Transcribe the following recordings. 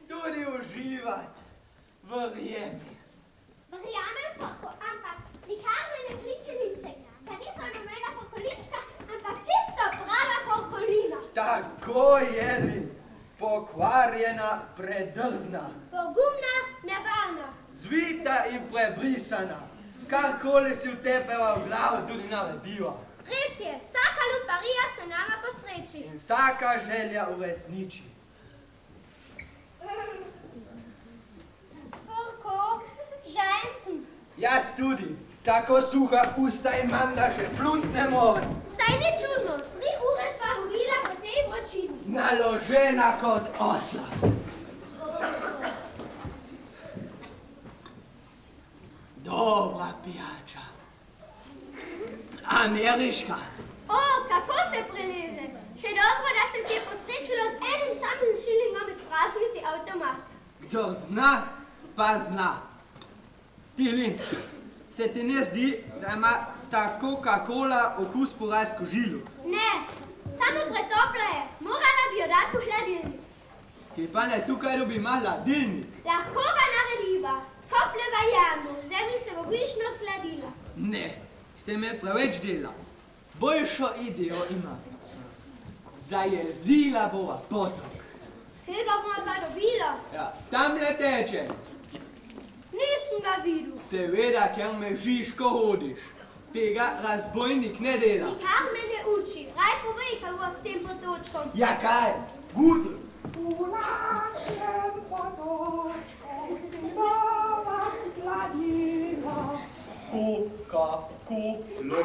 Tudi uživati, verjemi. Verjamem, Forko, ampak nikar me ne kliče Linček. Pa nismo imela Forkolička, ampak čisto prava Forkolina. Tako je, Lin. Pokvarjena, predrzna. Pogumna, nevarna. Zvita in prebrisana. Karkoli si vtepeva v glavo, tudi narediva. Res je, vsaka lumparija se nama posreči. In vsaka želja uresniči. Forko, žejen sem. Jaz tudi. Tako suha usta imam, da še plunt ne morem. Saj ni čudno, 3 ure sva hodila po tej vročini. Naložena kot osla. Dobra pijača. Ameriška. O, kako se preleže. Še dobro, da se ti je posrečilo z enim samim šilingom izprazniti avtomat. Kdo zna, pa zna. Ti, Lin, se ti ne zdi, da ima ta Coca-Cola okus po rajsko žilu? Ne, samo pretopla je. Morala bi jo dati v hladilnik. Ki pa ne tukaj dobima hladilnik. Lahko ga narediva. Skopljeva jamo, v zemlji se bo višno sladila. Ne, ste me preveč dela. Boljšo idejo imam. Zajezila bova potok. Kje ga bomo pa dobila? Ja, tam le teče. Nisem ga videl. Seveda, ker me žiš, ko hodiš. Tega razbojnik ne dela. Nikar me ne uči. Raj povej, kaj bo s tem potočkom. Ja, kaj? Gudl. U nasem potočku nova hladina. Coca-Cola,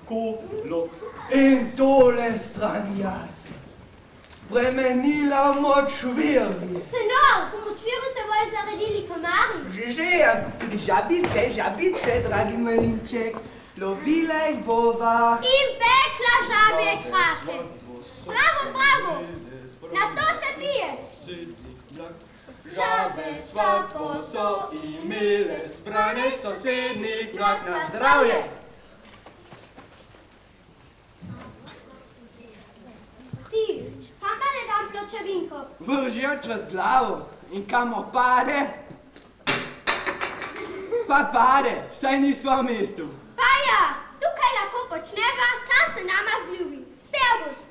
Coca-Cola. In tole stran jaz. Spremenila moč virli. Senor, po močviru se bojo zaredili komari. Že, žabice, dragi Malinček. Lovila jih bova. In pekla žabje krake. Bravo, bravo. Na to se pije. Žabe sva poso imele, zbrane sosednjih mlad na zdravje. Ti, kam pa ne dam pločevinko? Vržijo čez glavo in kamo pade, pa pade, saj nisva v mestu. Pa ja, tukaj lahko počneva, kar se nama zljubi. Servus.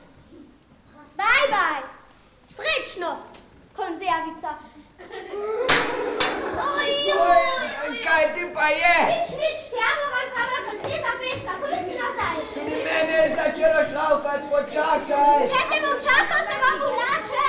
Bye, bye. Srečno, konzervica. Kaj ti pa je? Nič, tjamo vam kava franceza pečka, pusti nazaj. Tudi mene je začelo šlaufat, počakaj. Če te bom čakal, se vam uvlače.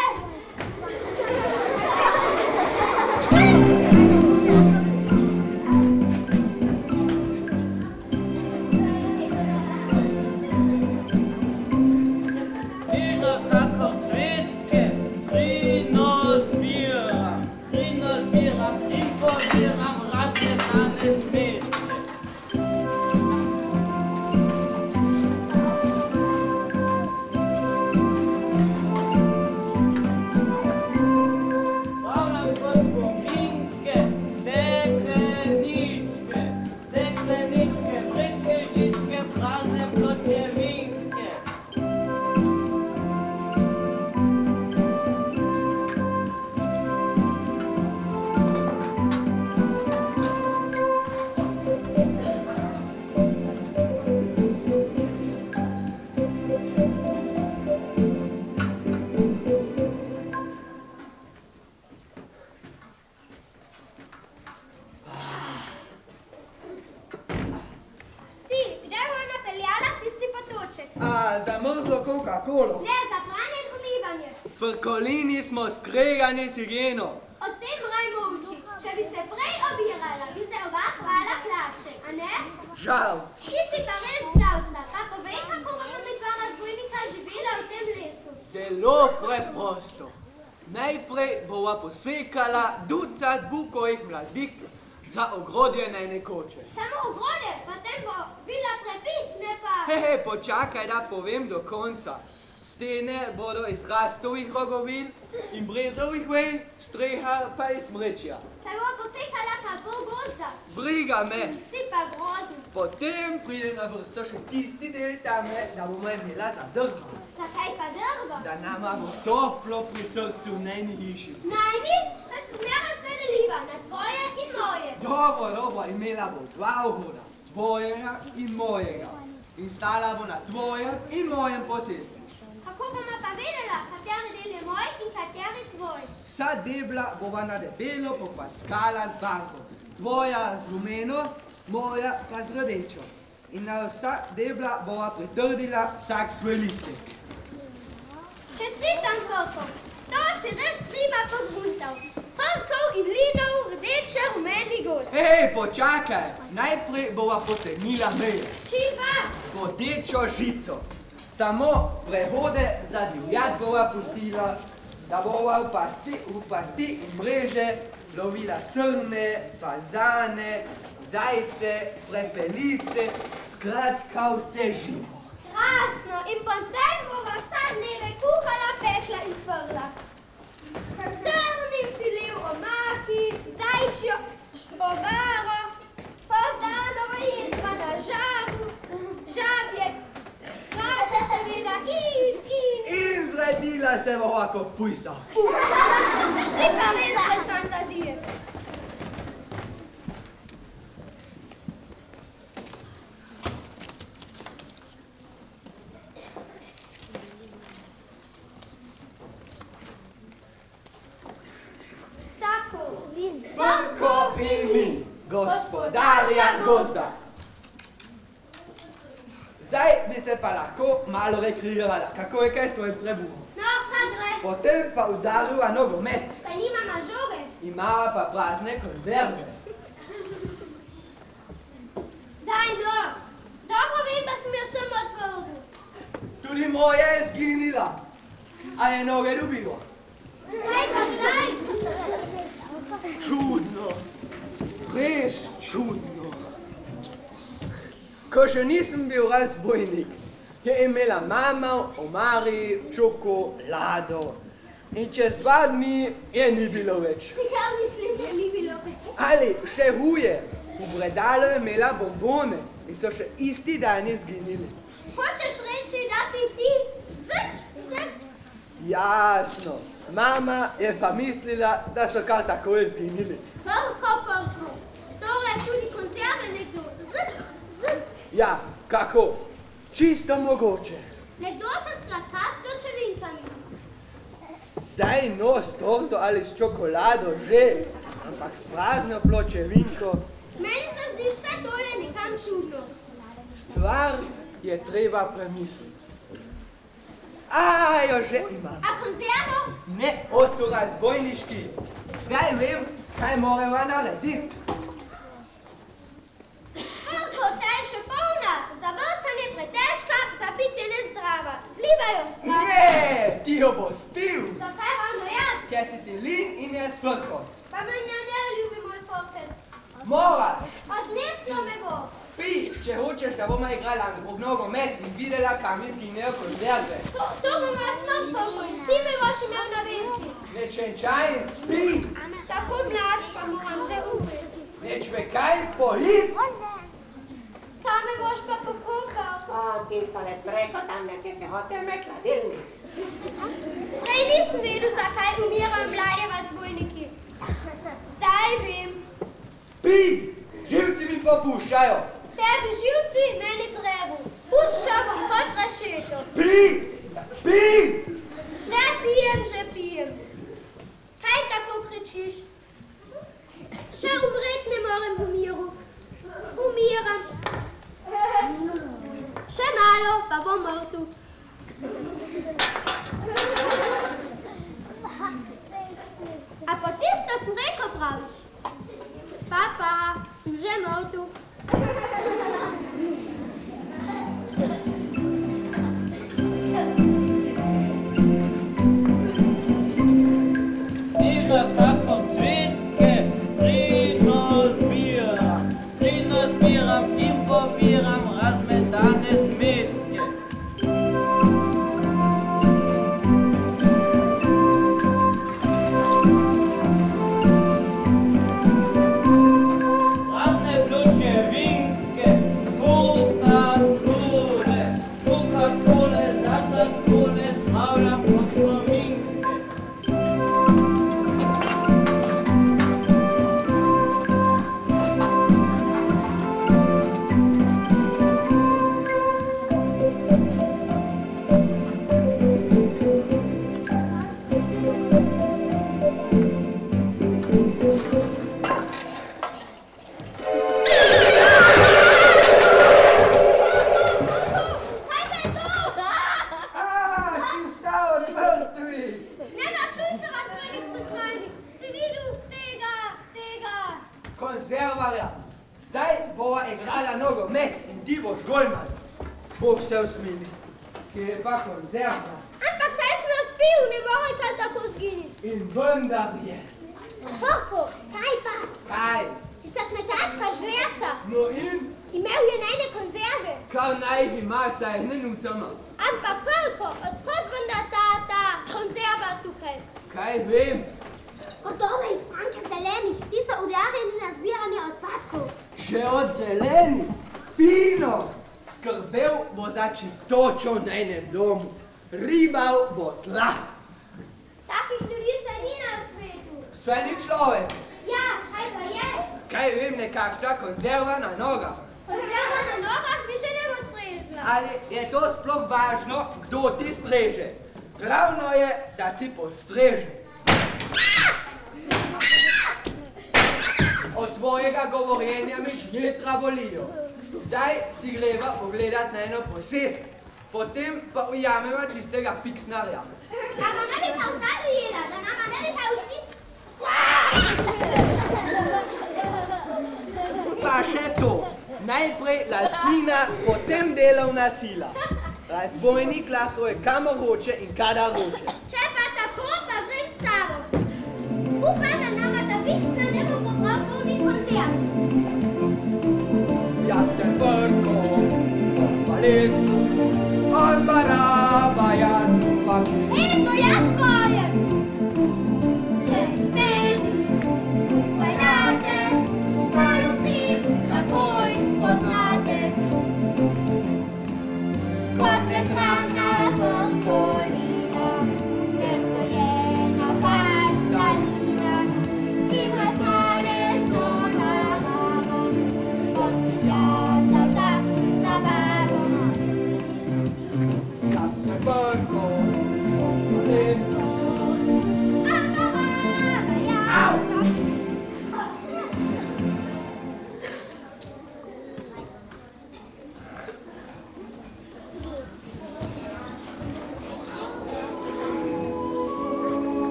Za zamrzlo Coca-Colo. Ne, za pranje in umivanje. V kolini smo skregani s higieno. O tem Rajmo uči. Če bi se prej obirala, bi se oba hvala plače, a ne? Žal. Ti si pa res glavca, pa povej, kako bomo mi dva razbojnika živela v tem lesu. Zelo preprosto. Najprej bova posekala ducat bukovih mladik za ogrodje najne koče. Samo ogrode, potem bo vila prepit, ne pa... Počakaj, da povem do konca. Stene bodo iz rastovih rogovil in brezovih vej, streha pa iz mrečja. Se bo posekala pa pol gozda. Briga me. Si pa grozen. Potem pride na vrsto še tisti del tame, da bomo imela za drva. Zakaj pa drva? Da nama bo toplo pri srcu v najni hiši. Najni, se zmeraj se deliva na tvoje in moje. Dobro, imela bo dva uhoda, tvojega in mojega. In stala bo na tvojem in mojem posestvu. Kako bomo pa vedela, kateri del je moj in kateri tvoj? Vsa debla bova na debelo popackala z barvo. Tvoja z rumeno, moja pa z rdečo. In na vsa debla bova pritrdila vsak svoj listek. Čestitam, Frko. To si res prima pogruntal. Frkov in linov rdeče rumeni gost. Počakaj. Najprej bova potegnila meje. Čiva? S bodečo žico. Samo prehode za divjad bova pustila, da bova v pasti in mreže lovila srne, fazane, zajce, prepelice, skratka vse živo. Krasno, in potem bova vsa dneve kuhala, pekla in svrla. Srni filev omaki, zajčjo obaro, fazanovo jedva na žaru, žabje, krate seveda In zredila se bova kot pujsa. Si pa res brez fantazije. Tako, Frko in Lin, gospodarja gozda. Zdaj bi se pa lahko malo rekreirala, kako je kaj s tvojim trebuhom. no, pa gre. Potem pa udarila nogomet. Saj nimama žoge. Imava pa prazne konzerve. Daj no, dobro vem, da sem jo sem odvrnil. Tudi moja je zginila. A je noge dobilo? Kaj pa zdaj? Čudno. Res čudno. Ko še nisem bil razbojnik, je imela mama v omari čokolado. In čez 2 dni je ni bilo več. Si kaj mislim, da ni bilo več? Ali še huje, v predalu je imela bombone in so še isti dan izginili. Hočeš reči, da si ti Jasno. Mama je pa mislila, da so kar tako izginili. Frko. Torej tudi konzerve nekdo Ja, kako? Čisto mogoče. Nekdo se slaka s pločevinkami. Daj no s torto ali s čokolado že, ampak s prazno pločevinko. Meni se zdi vse tole nekam čudno. Stvar je treba premisliti. Jo že imam. A konzervo? Ne, so razbojniški. Zdaj vem, kaj morava narediti. Frko, ta je še polna. Za vrcanje pretežka, za pitje nezdrava. Zlivajo zdrava. Ne, ti jo bo spil. Zakaj ravno jaz? Ker si ti Lin in jaz Frko. Pa me ne ljubi moj frkec. Moraš. Pa zneslo me bo. Spi, če hočeš, da bomo igrala nogomet in videla, kam izginejo konzerve. To bomo jaz imel, Frko, in ti me boš imel na vesti. Nečenčaj in spi. Tako mlad, pa moram že umeti. Neč me kaj pohit. Kam me boš pa pokukal? Tisto ne smreko tam nekje se hotel med hladilnik. Prej nisem vedel, zakaj umirajo mlade razbojniki. Zdaj vem. Spi, živci mi popuščajo. Tebi živci, meni drevo. Pušča bom kot rašeto. Pi! Že pijem. Kaj tako kričiš? Še umret ne morem v miru. Umiram. Še malo, pa bom mrtev. A po tisto sem rekel, praviš. Papa, sem že moltu. Tega tako cvetke, pridno zbiram in pobiram razmetane smetke. Razne pločevinke, Coca-Cole, Zata-Cole, smavljam od spominke. Kaj pa je to? Si vstal od mrtvih. Ne načuj se razdvojnih posmajnih. Si videl tega. Konzervarja, zdaj bova igrala nogomet in ti boš golman. Bog se usmili. Kje je pa konzerva? Ampak saj sem naspil, ne morem kar tako zginiti. In vendar je. Foko, kaj pa? Kaj? Tista smetarska žverca. No in? Imel je najne konzerve. Kar naj ima, saj ne nucama. Ampak Folko, odkot vendar ta konzerva tukaj? Kaj vem? Od doma iz stranke zelenih, ti so udarjeni na zbiranje odpadkov. Še od zeleni. Fino. Skrbel bo za čistočo v najnem domu. Ribal bo tla. Takih ljudi se ni na svetu. Saj ni človek. Ja, kaj pa je? Kaj vem, nekakšna konzerva na nogah. Konzerva na nogah bi še ne bo strežila. Ali je to sploh važno, kdo ti streže? Glavno je, da si postreže. Od tvojega govorjenja mi jetra bolijo. Zdaj si greva pogledat na eno posest, potem pa ujameva tistega piksnarja. A ga ne bi pa zdaj ujela, da nama ne bi kaj ušli? Pa še to. Najprej lastnina, potem delovna sila. Razbojnik lahko je kamor hoče in kadar hoče. Če pa tako, pa zrej staro. Upaj, da nama ta piksna ne bo poprav polni konzerv. Jaz sem Brko, Valin, on baraba, jaz sem Fakir. To jaz pojem. Če meni skupaj date, malo vsi takoj poznate. Kot nesramna vrkolina, nestojena padalina, ki razmane zdo naravo, posvetljata za zabavo.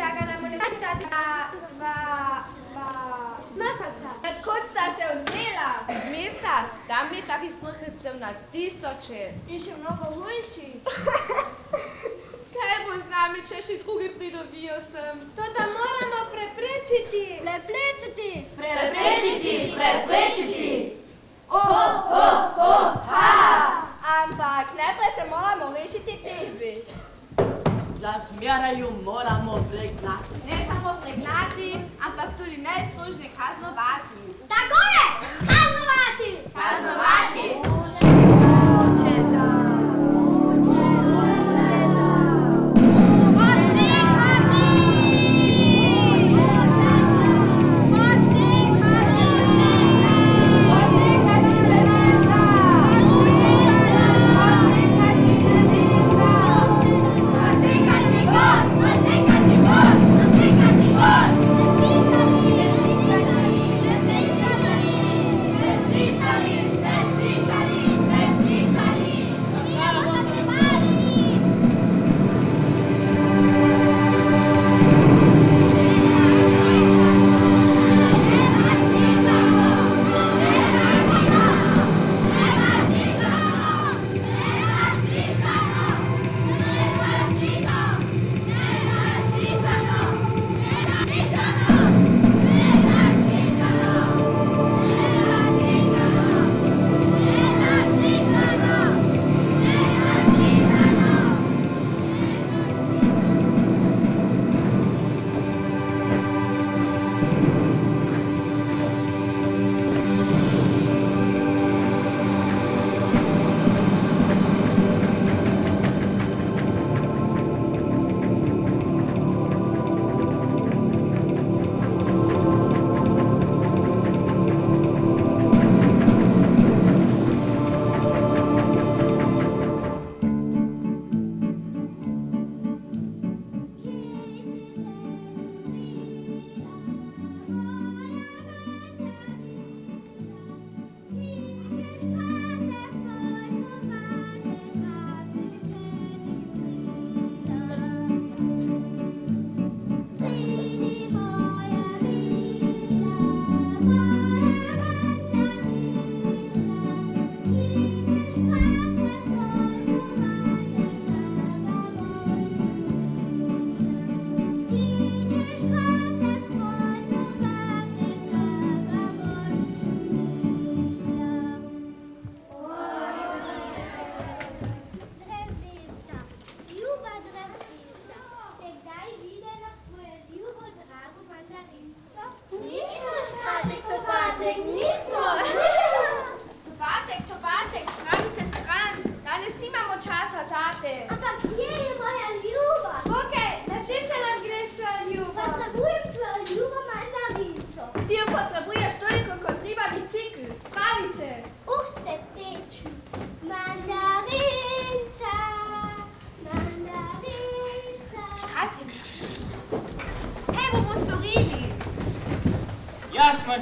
predlagala moneta smrkavca. Kod sta se vzela? Z mesta, tam je takih smrkavcev na tisoče. In še mnogo hujši. Kaj bo z nami, če še drugi pridobijo sem? To da moramo preprečiti. Preprečiti. Ampak najprej se moramo rešiti tebi. Za smjeraju moramo pregnati. Ne samo pregnati, ampak tudi najstrožje kaznovati. Tako je! Kaznovati!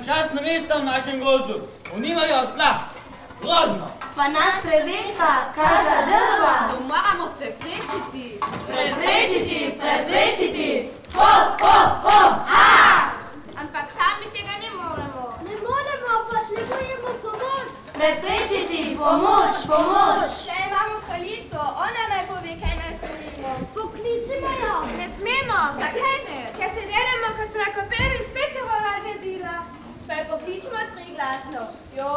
Častno mesto v našem gozdu. Unimajo tla. Grozno. Pa nas prevesa, kar zadrva. To moramo preprečiti. Ampak sami tega ne moremo. Potrebujemo pomoč. Preprečiti, pomoč. Če imamo kraljico, ona naj pove, kaj naj storimo. Poklicimo jo. Ne smemo. Zakaj ne? Ker se vedemo, kot so na koperi, spet se bo razjezila. Pa jo pokličimo triglasno. Jo.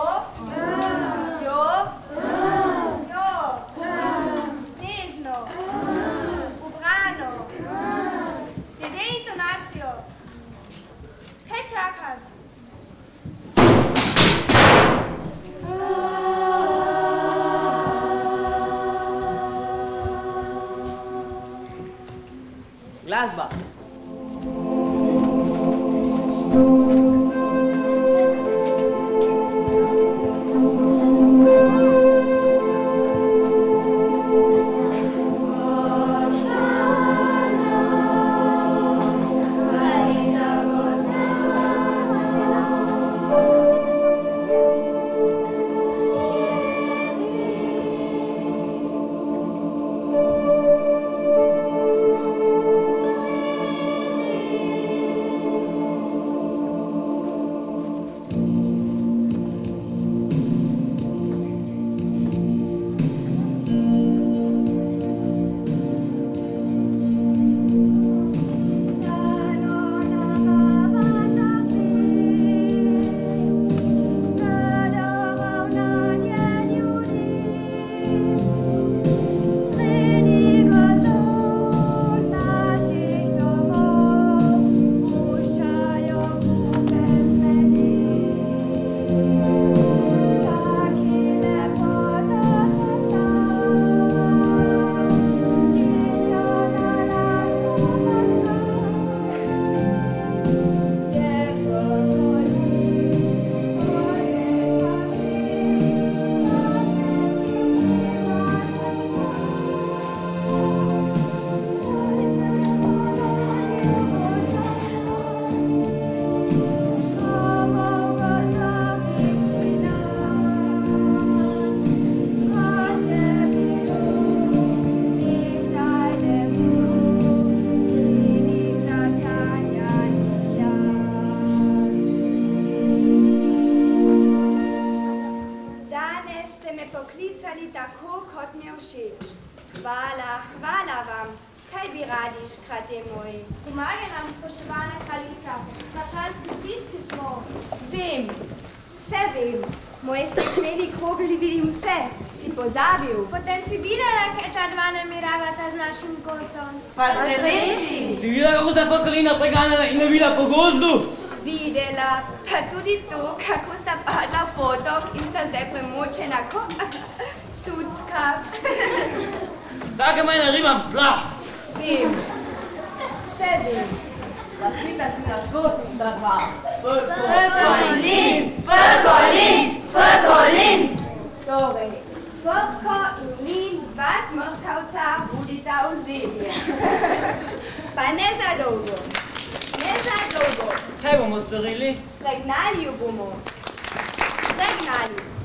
Nežno. Ubrano. Glede intonacijo. Kaj čakaš? Glasba. napisali tako, kot mi je všeč. Hvala vam. Kaj bi radi, škrate moji? Pomagaj nam, spoštovana kraljica. V strašanski stiski smo. Vem, vse vem. Moje stekleni krogli vidim vse. Si pozabil. Potem si videla, kaj ta dva namiravata z našim gozdom. Pa zrevesi. Si videla, kako sta Fakalina preganjala in navila po gozdu? Videla, pa tudi to, kako sta padla v potok in sta zdaj premočena kot cucka. Tako maj narimam tla. Vem, vse vem. Razpita si naš gost in ta dva. Frkolin! Torej, Frko in Lin, dva smrkavca, budita v zelje. Pa ne za dolgo. Kaj bomo storili? Pregnali ju bomo.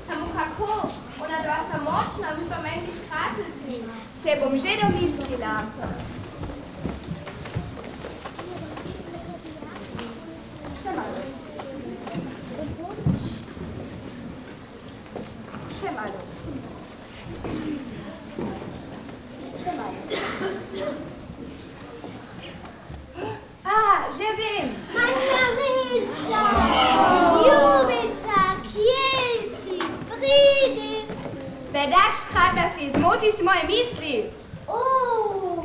Samo kako? Ona dva sta močna, vi pa meni škrateljci. Se bom že domislila. Še malo. Že vem. Mandarinca! Ljubica, kje si? Pridi! Bedak škratasti, zmoti si moje misli. O,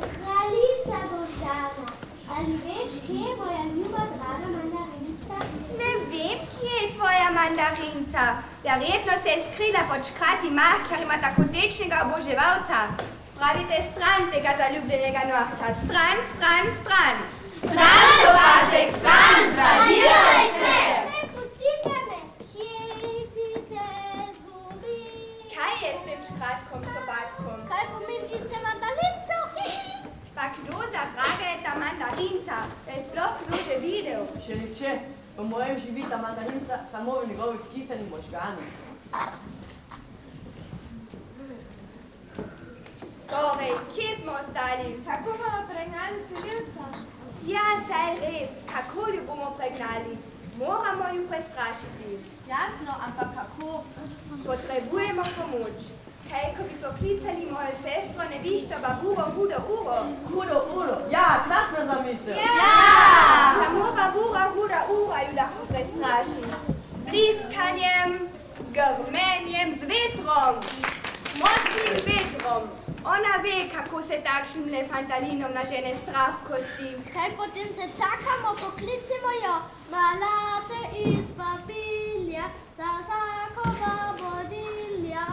kraljica Boždana, ali veš, kje je moja ljuba draga mandarinca? Ne vem, kje je tvoja mandarinca. Verjetno se je skrila pod škrati mah, ker ima tako tečnega oboževalca. Spravite stran tega zaljubljenega norca. Stran! Stran, Sobatek, stran, zaviraj se! Ne, pustite me, kje si se zgubil? Kaj je s tem škratkom, Sobatkom? Kaj pomeni se mandarinca? Pa kdo za vraga je ta mandarinca? Da je sploh kdo že videl? Še niče, po mojem živi ta mandarinca samo v njegovih skisanih možganih. Torej, kje smo ostali? Kako bomo pregnali selilca? Ja, saj res, kako ju bomo pregnali? Moramo ju prestrašiti. Jasno, ampak kako? Potrebujemo pomoč. Kaj, ko bi poklicali mojo sestro Nevihto Baburo Hudo Uro? Hudo uro, ja, krasna zamisel. Samo Babura Huda Ura ju lahko prestraši. Z bliskanjem, z grmenjem, z vetrom. Močnim vetrom. Ona ve, kako se takšnim lefantalinom nažene strah kosti. Kaj potem se cakamo, poklicimo jo, malate iz papilja, za vsakova vodilja.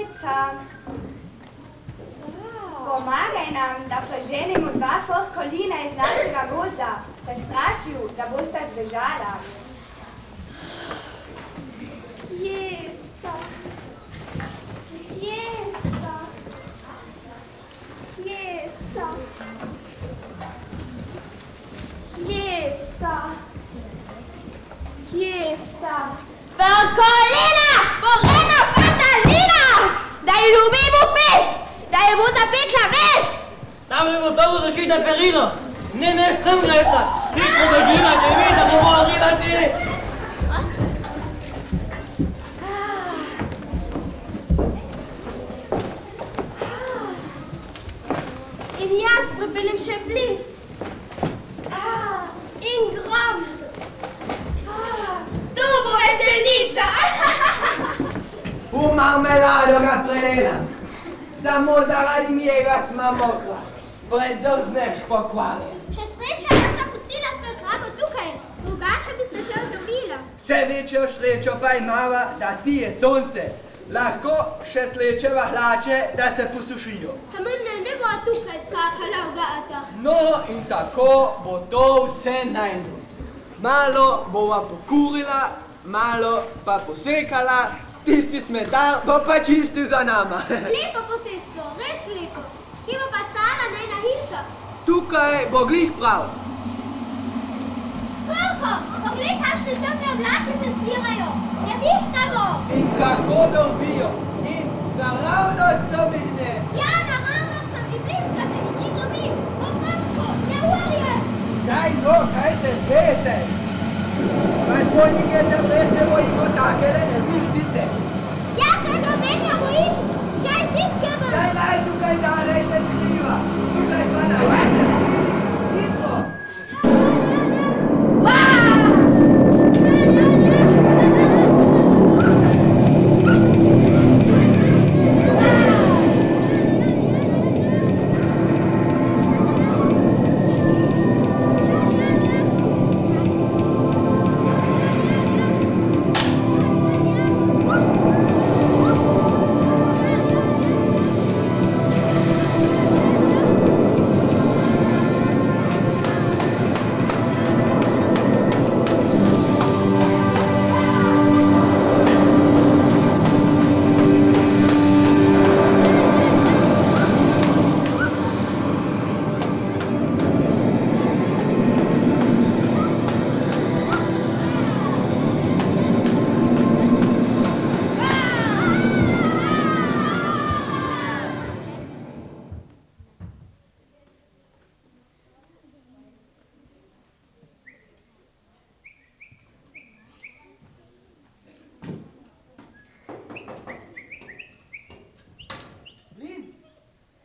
Prezentica. Pomagaj nam, da preženimo 2 forkolina iz našega voza. Prestrašil, da bosta zbežala. Jesta. Jesta. Jesta. Jesta. Jesta. Forkolina! Vorena fatalina! Da il ubimu pest! Da il voza petla vest! Tam bomo dolgo zašli perilo. Ne, sem gresta. Hitro bežina, če vidi, da bomo arrivati. In jaz pripeljem še bliz. In grom. Tu bo veselnica. U marmelado ga predelam. Samo zaradi njega sva mokra. Predrzneš pokvarjen. Še sreča, da sem pustila svoj kravo tukaj, drugače bi se še odobila. Vse večjo srečo pa imava, da sije sonce. Lahko še slečeva hlače, da se posušijo. Pa mene ne bo tukaj skakala v gata. No in tako bo to vse najdu. Malo bova pokurila, malo pa posekala, tisti smetar bo pa čisti za nama. Lepo posestvo, res lepo. Kje bo pa stala najna hiša? Tukaj bo glih prav. Krko, poglej, kakšne temne oblake se zbirajo. Je vihtavo. In kako dobijo. In naravnost so vidne. Ja, naravno sem in bliska se in ni dobi. O, Krko, je urje. Daj no, kaj se zvese. Kaj spolnike se vreste bojimo takele nevihtice. Ja se domenja bojim. Še zimke bo. Daj tukaj zadaj se skriva. Tukaj pa na vrste. Hitro.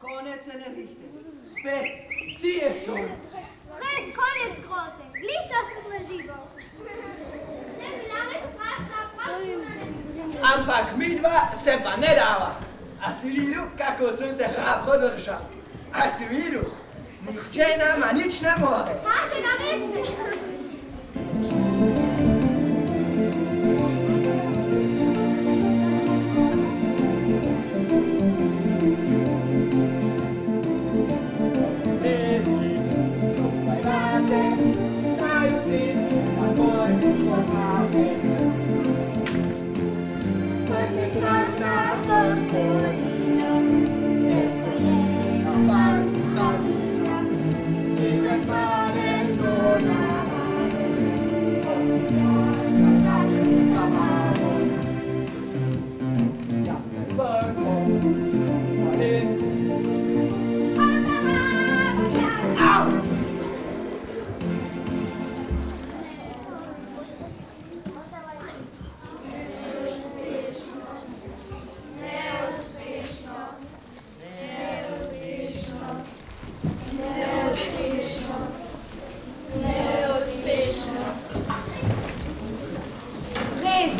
Konec se ne vihte. Spet, sije sonce. Res, konec groze. Glih to sem preživel. Ne bila res strašna, pravčuna ne bi bila. Ampak midva se pa ne dava. A si videl, kako sem se hrabro držal? A si videl? Nihče nama nič ne more. Kaže na res ne.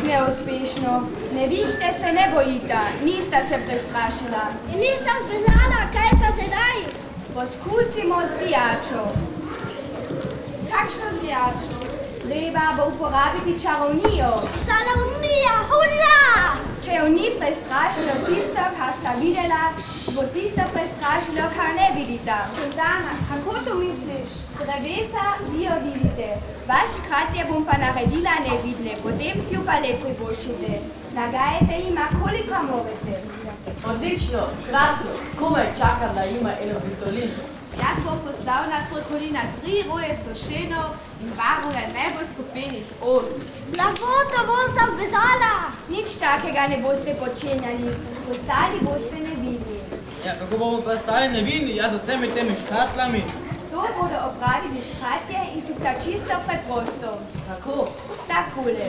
Neuspešno. Nevihte se ne bojita, nista se prestrašila. In nista zbežala, kaj pa sedaj? Poskusimo zvijačo. Kakšno zvijačo? Treba bo uporabiti čarovnijo. Čarovnija, hurra! Če jo ni prestrašilo tisto, kar sta videla, bo tisto prestrašilo, kar ne vidita. Rozdana, kako to misliš? Drevesa vi jo vidite, vaš kratje bom pa naredila nevidne, potem si jo pa le privoščite. Nagajete jima, koliko morete. Odlično, krasno, komaj čakam, da ima eno vesolin. Jaz bom poslal na tvoj kolina 3 roje sošenov in 2 roje najbolj strupenih os. Lahko to bosta zbezala. Nič takega ne boste počenjali, postali boste nevidni. Ja, kako bomo postali nevidni, jaz z vsemi temi škatlami? To bodo opravili škratje in sicer čisto preprosto. Kako? Takole.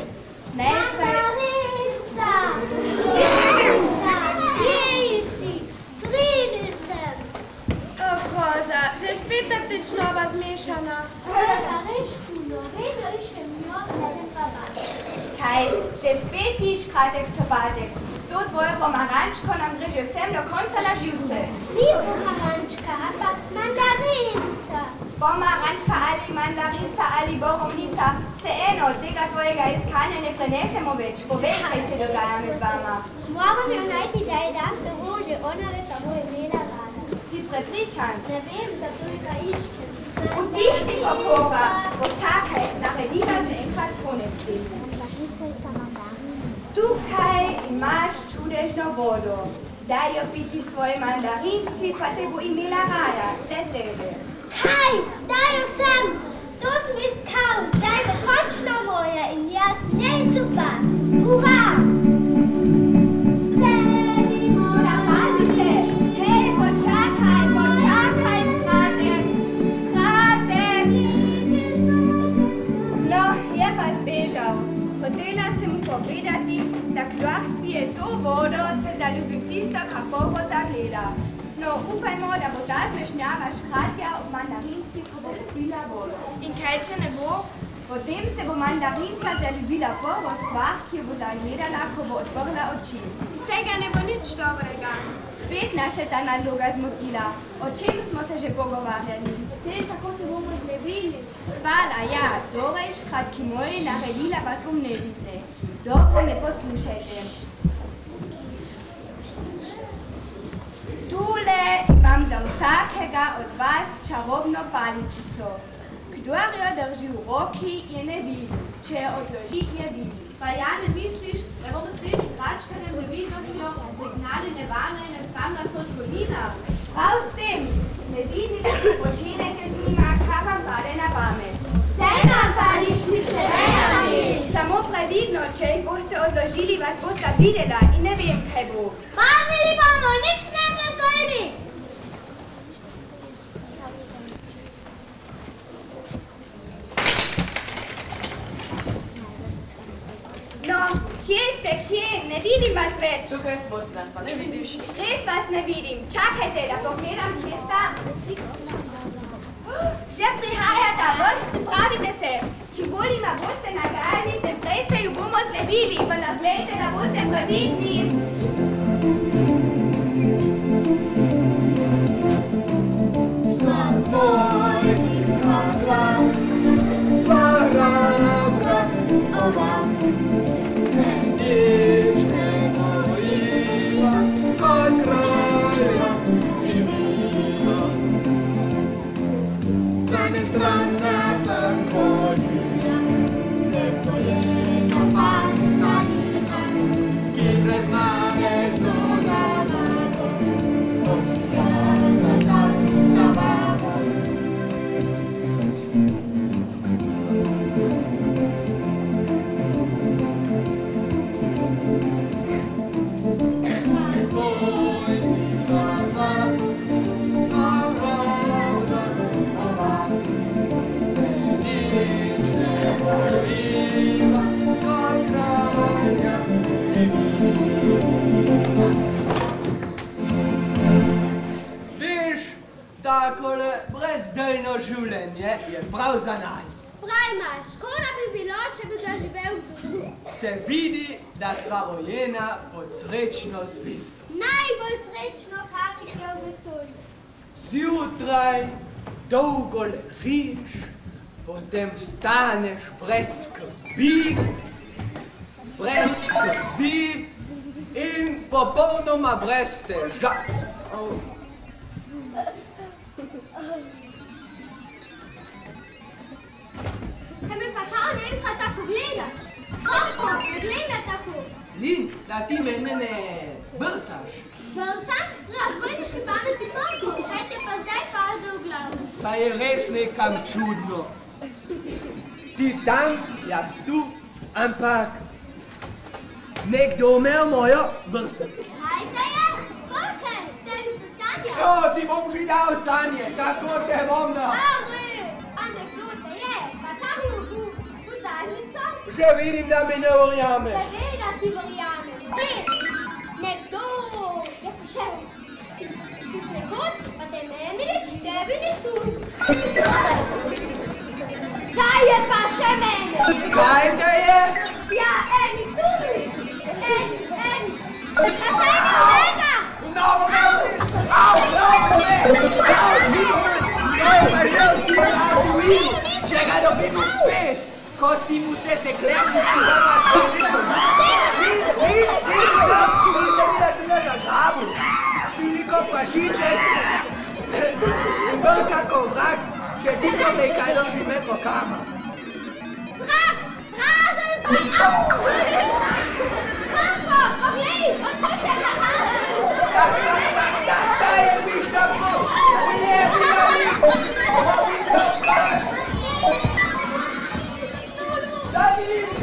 Najprej... Mandarinca! Mandarinca! Jej si! Pridi sem! O, koza, že spet aptečnova zmešana. Kaj, že spet ti škratek cobatek. S to tvojo pomarančko nam dreže vsem do konca na živce. Ni pomarančka, ampak mandarinca. Pomarančka ali mandarinca ali borovnica, vseeno od tega tvojega iskanja ne prenesemo več. Povej, kaj se dogaja med vama. Moram jo najti, da je dam do rože, ona ve pa moj imela rada. Si prepričan? Ne vem, zato ga iščem. Utihni, kokova, počakaj, naredila že enkrat konec. Mandarica je sa mandarinca. Tukaj imaš čudežno vodo. Daj jo piti svoji mandarinci, pa te bo imela rada, te tebe. Kaj, daj jo sem! To sem iskal, zdaj bo končno moja in jaz njej čupam. Hurra! Zapazi se! Hej, počakaj, počakaj, škratek! Škratek! No, je pa zbežal. Hotela sem mu povedati, da kdor spije to vodo, se zaljubi v tisto, kar poho zagleda. No, upajmo, da bo ta zmešnjava škratja v mandarinci, ko bo pila vodo. In kaj, če ne bo? Potem se bo mandarinca zaljubila prvo stvar, ki jo bo zagledala, ko bo odprla oči. Iz tega ne bo nič dobrega. Spet nas je ta nadloga zmotila. O čem smo se že pogovarjali? Tem, kako se bomo znebili. Hvala, ja, torej, škratki moji, naredila vas bom nevidne. Dobro me poslušajte. Tule imam za vsakega od vas čarobno paličico. Kdor jo drži v roki, je neviden, če jo odloži, je viden. Pa ja ne misliš, da bomo s temi kračkanjem nevidnostjo pregnali nevarne in nesramna fotkolina? Prav s temi, nevidni počinete z njima, kar vam pade na pamet. Daj nam paličice, daj nam jih. Samo previdno, če jih boste odložili, vas boste videla in ne vem, kaj bo. Pazili bomo, nič ne se zgodi. No, kje ste, kje? Ne vidim vas več. Tukaj smo, ti nas pa ne vidiš. Res vas ne vidim. Čakajte, da pogledam, kje sta. Že prihajata, boš, pripravite se. Čim bolj ima boste nagajali, tem prej se ju bomo znebili. Pa naglejte, da boste previdni. Takole brezdelno življenje je prav za naj. Prav imaš, škoda bi bilo, če bi ga živel kdo. Se vidi, da sva rojena pod srečno zvezdo. Najbolj srečno, kar je v vesolju. Zjutraj dolgo ležiš, potem vstaneš brez skrbi In popolnoma brez težav. Kaj me pa ta enkrat tako gleda? Kako me gleda tako? Lin, da ti mene ne brsaš. Brsan? Razbojniški pameti Franko, kaj te pa zdaj pade v glavu? Saj je res nekam čudno. Ti tam, jaz tu, ampak nekdo imel mojo brso. Kaj te je? Borke, tebi so sanja. O, ti bom že dal sanje, tako te bom dal. Anekdote je, pa tam v zadnjico? Že vidim, da mi ne verjame. Seveda ti verjamem. Nekdo je prišel. Ti se god, pa te meni nič, tebi nič tu. Kaj je pa še mene? Kaj te je? Ja, eni tudi. Eni. A se je kolega? Mnogo me vsi. Au, mnogo me. Au, pa žel si vrati vidi. Če ga dobim v pest, ko si mu se klepni, si ga vas vrati. Filiko prašiček, brsa ko vrak, če ti to nekaj dožime po kama. Zrak! Razen zrak! Franko, poglej, odkud se Da je biš tako, je bila biš. Da vidim.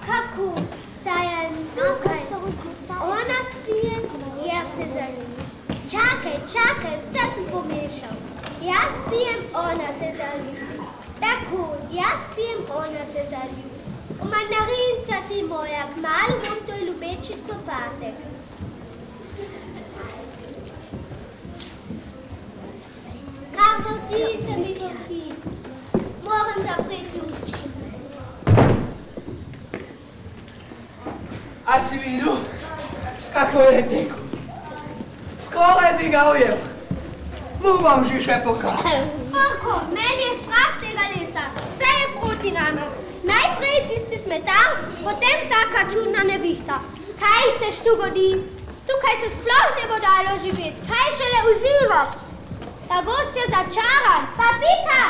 Kako? Saj je tukaj. Ona spije, jaz se zaljubim. Čakaj, vse sem pomešal. Jaz spijem, ona se zaljubi. Tako, jaz spijem, ona se zaljubi. O mandarinca ti moja, kmalu bom to ljubeči copatek. Kar vrti se mi vrti. Moram zapreti oči. A si videl, kako je tekel? Skoraj bi ga ujel. Mu bom že še pokazal. Marko, meni je strah tega lesa. Vse je proti nama. Najprej tisti smetar, potem taka čudna nevihta. Kaj se tu godi? Tukaj se sploh ne bo dalo živeti. Kaj šele vzilva? Ta gost je začaran. Pa pika!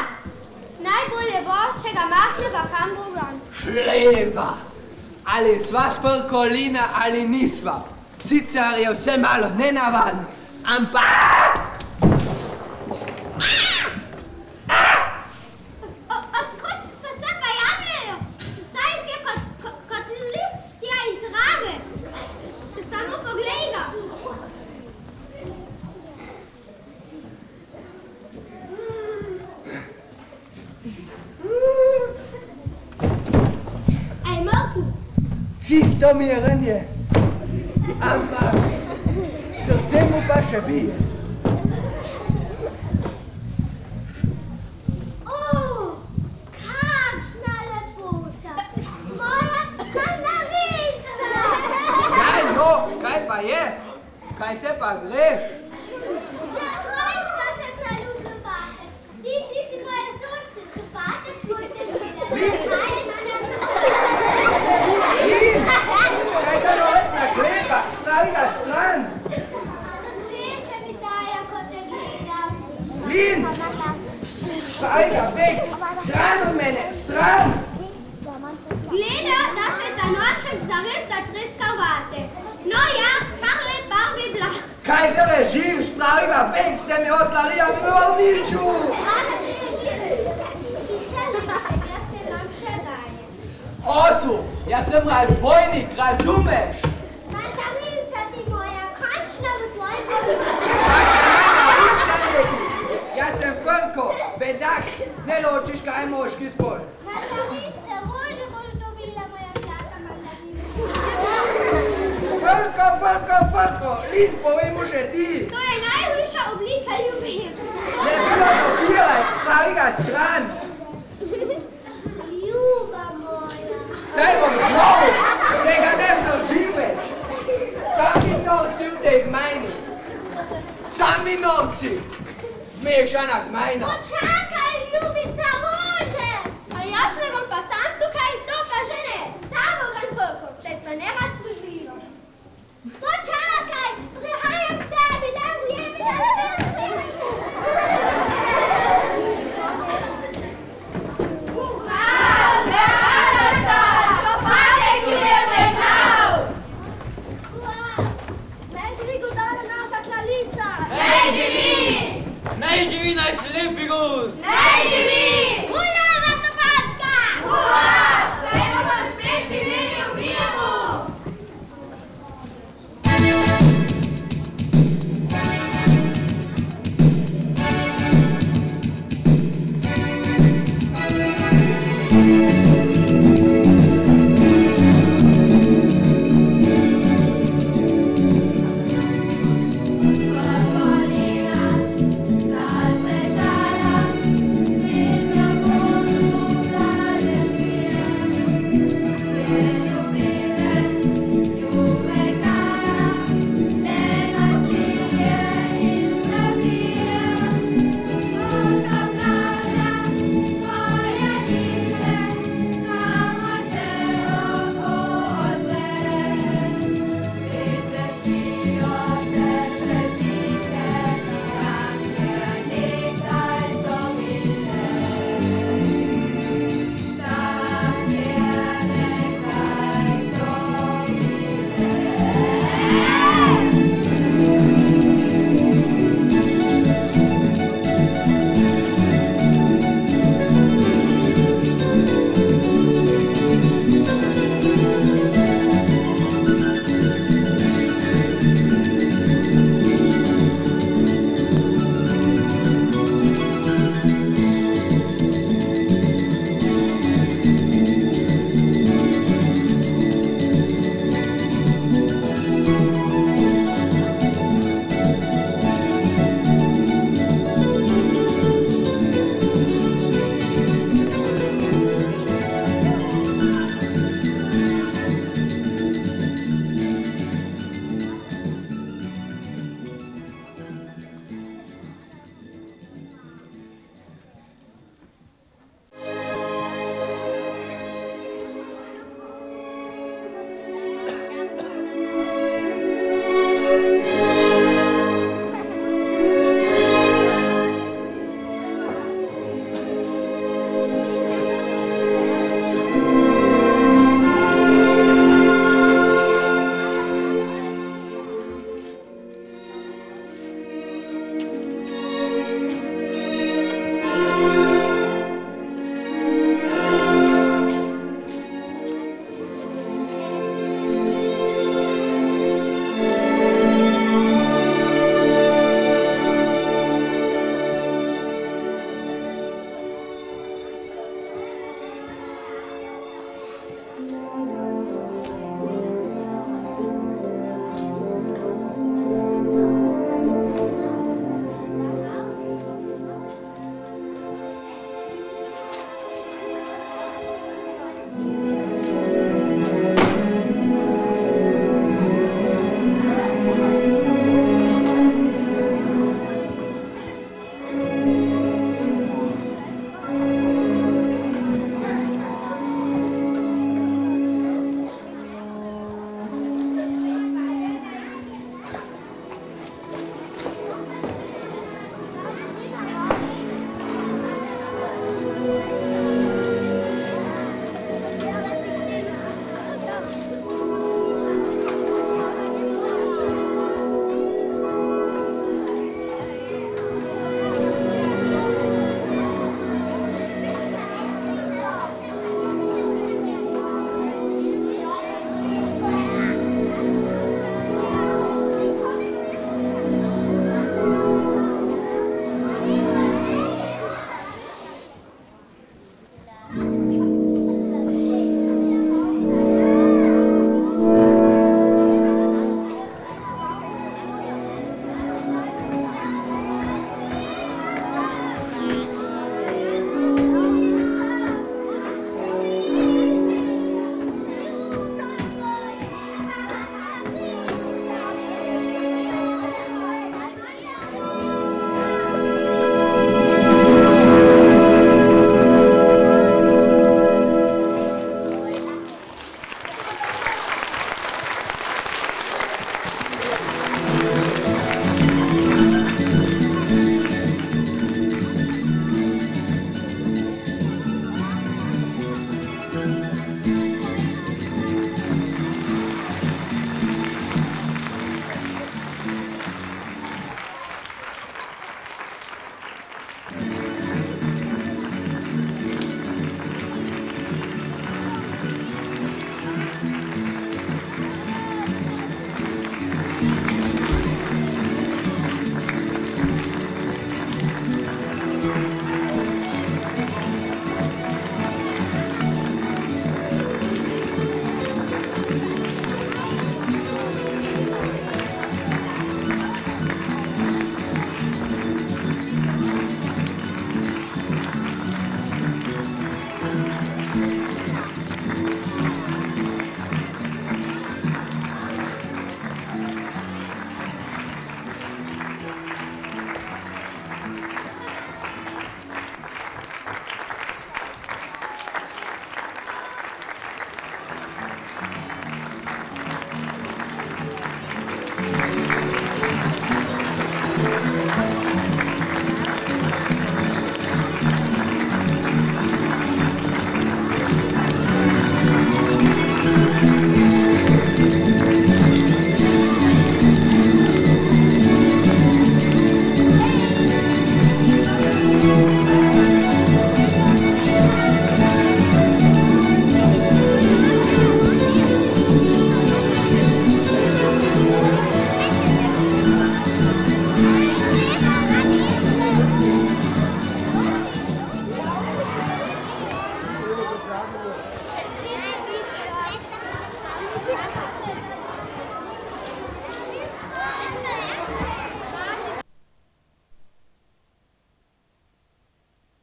Najbolje bo, če ga mahneva kam drugam. Šleva. Ali sva šprkolina ali nisva. Sicer je vse malo nenavadno, ampak... Odkud se vse pa javljajo? Saj je kot listja in trave. Samo poglej ga. Ej, Marku. Čisto miren je, ampak srce mu pa še bije. Kakšna lepota! Moja mandarinca! Kaj pa je? Kaj se pa greš? Že rojstva sem zaljubila. Ti si moje sonce, copatek pojde gledati. Kaj ta novecna klepa? Spravi ga stran! Srce se mi daje, ko te gledam. Lin! Spravi ga vek! Stran od mene! Stran! Gleda, da se ta noček zares zatreskal vate. No ja, kar lepa bi bila. Kaj se režiš, pravega beg s temi oslarijami v Valniču? Hvala se režim. Jaz te nam še daje. Osu, jaz sem razbojnik, razumeš? Mandarinca ti moja, končna v tvojem Kakšna mandarinca neki? Jaz sem Frnko, bedak, ne ločiš kaj je moški spol. Mandarinca, rože boš dobila moja zlata mandarinca. Frnko, Lin, povej mu že ti. To je najhujša oblika ljubezni. Ne filozofiraj, spravi ga stran. Ljuba moja. Saj bom znovu, tega ne zdržim več. Sami norci v tej gmajni. Sami norci. Zmešana gmajna. Počakaj, ljubica, rože. A jaz ne bom pa sam tukaj, to pa že ne. Stavo Grandfolko, saj sva ne razložila. Počakaj, prihajam k tebi, da vjemi, da Naj živi naš lepi gos! Naj živi!